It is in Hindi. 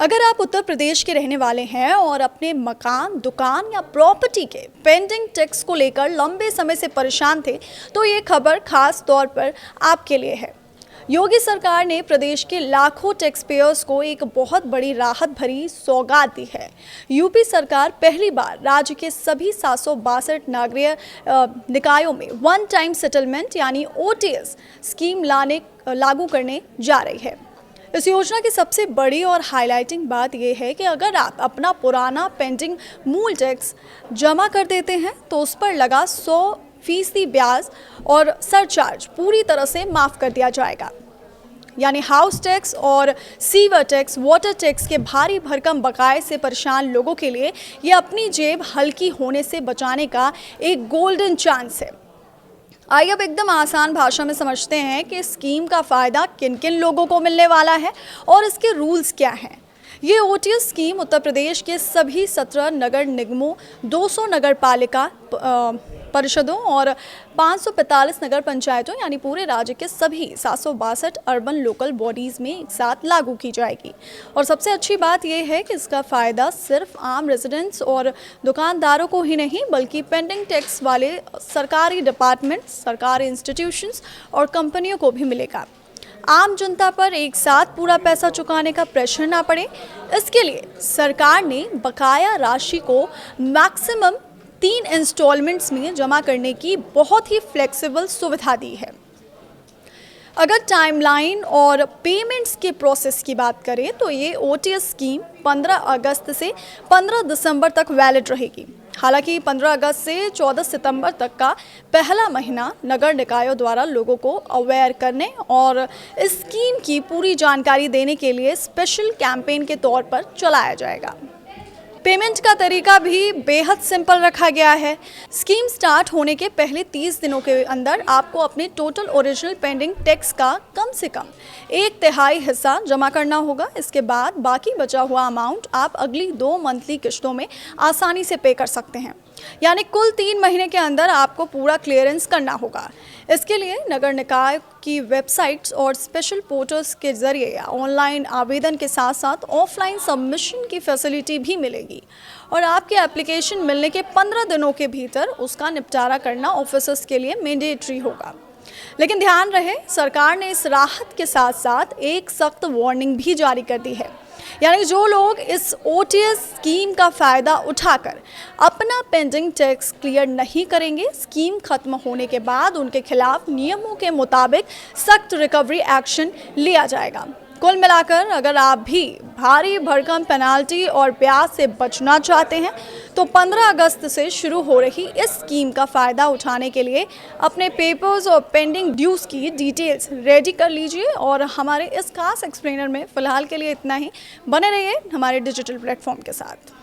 अगर आप उत्तर प्रदेश के रहने वाले हैं और अपने मकान, दुकान या प्रॉपर्टी के पेंडिंग टैक्स को लेकर लंबे समय से परेशान थे, तो ये खबर खास तौर पर आपके लिए है। योगी सरकार ने प्रदेश के लाखों टैक्स पेयर्स को एक बहुत बड़ी राहत भरी सौगात दी है। यूपी सरकार पहली बार राज्य के सभी 762 नगरीय निकायों में वन टाइम सेटलमेंट यानी OTS स्कीम लागू करने जा रही है। इस योजना की सबसे बड़ी और हाईलाइटिंग बात यह है कि अगर आप अपना पुराना पेंडिंग मूल टैक्स जमा कर देते हैं तो उस पर लगा 100% ब्याज और सरचार्ज पूरी तरह से माफ़ कर दिया जाएगा। यानी हाउस टैक्स और सीवर टैक्स, वाटर टैक्स के भारी भरकम बकाये से परेशान लोगों के लिए ये अपनी जेब हल्की होने से बचाने का एक गोल्डन चांस है। आइए अब एकदम आसान भाषा में समझते हैं कि स्कीम का फ़ायदा किन किन लोगों को मिलने वाला है और इसके रूल्स क्या हैं। ये OTS स्कीम उत्तर प्रदेश के सभी 17 नगर निगमों, 200 नगर पालिका परिषदों और 545 नगर पंचायतों यानी पूरे राज्य के सभी 762 अर्बन लोकल बॉडीज़ में एक साथ लागू की जाएगी। और सबसे अच्छी बात यह है कि इसका फ़ायदा सिर्फ आम रेजिडेंट्स और दुकानदारों को ही नहीं बल्कि पेंडिंग टैक्स वाले सरकारी डिपार्टमेंट, सरकारी इंस्टीट्यूशंस और कंपनियों को भी मिलेगा। आम जनता पर एक साथ पूरा पैसा चुकाने का प्रेशर ना पड़े, इसके लिए सरकार ने बकाया राशि को मैक्सिमम 3 इंस्टॉलमेंट्स में जमा करने की बहुत ही फ्लेक्सिबल सुविधा दी है। अगर टाइमलाइन और पेमेंट्स के प्रोसेस की बात करें तो ये OTS स्कीम 15 अगस्त से 15 दिसंबर तक वैलिड रहेगी। हालांकि 15 अगस्त से 14 सितंबर तक का पहला महीना नगर निकायों द्वारा लोगों को अवेयर करने और इस स्कीम की पूरी जानकारी देने के लिए स्पेशल कैंपेन के तौर पर चलाया जाएगा। पेमेंट का तरीका भी बेहद सिंपल रखा गया है। स्कीम स्टार्ट होने के पहले 30 दिनों के अंदर आपको अपने टोटल ओरिजिनल पेंडिंग टैक्स का कम से कम 1/3 हिस्सा जमा करना होगा। इसके बाद बाकी बचा हुआ अमाउंट आप अगली 2 मंथली किश्तों में आसानी से पे कर सकते हैं। यानी कुल 3 महीने के अंदर आपको पूरा क्लियरेंस करना होगा। इसके लिए नगर निकाय की वेबसाइट्स और स्पेशल पोर्टल्स के जरिए ऑनलाइन आवेदन के साथ साथ ऑफलाइन सबमिशन की फैसिलिटी भी मिलेगी और आपके एप्लीकेशन मिलने के 15 दिनों के भीतर उसका निपटारा करना ऑफिसर्स के लिए मैंडेटरी होगा। लेकिन ध्यान रहे, सरकार ने इस राहत के साथ साथ एक सख्त वार्निंग भी जारी कर दी है। यानी जो लोग इस OTS स्कीम का फ़ायदा उठाकर अपना पेंडिंग टैक्स क्लियर नहीं करेंगे, स्कीम खत्म होने के बाद उनके खिलाफ नियमों के मुताबिक सख्त रिकवरी एक्शन लिया जाएगा। कुल मिलाकर अगर आप भी भारी भरकम पेनाल्टी और ब्याज से बचना चाहते हैं तो 15 अगस्त से शुरू हो रही इस स्कीम का फ़ायदा उठाने के लिए अपने पेपर्स और पेंडिंग ड्यूज़ की डिटेल्स रेडी कर लीजिए। और हमारे इस खास एक्सप्लेनर में फ़िलहाल के लिए इतना ही। बने रहिए हमारे डिजिटल प्लेटफॉर्म के साथ।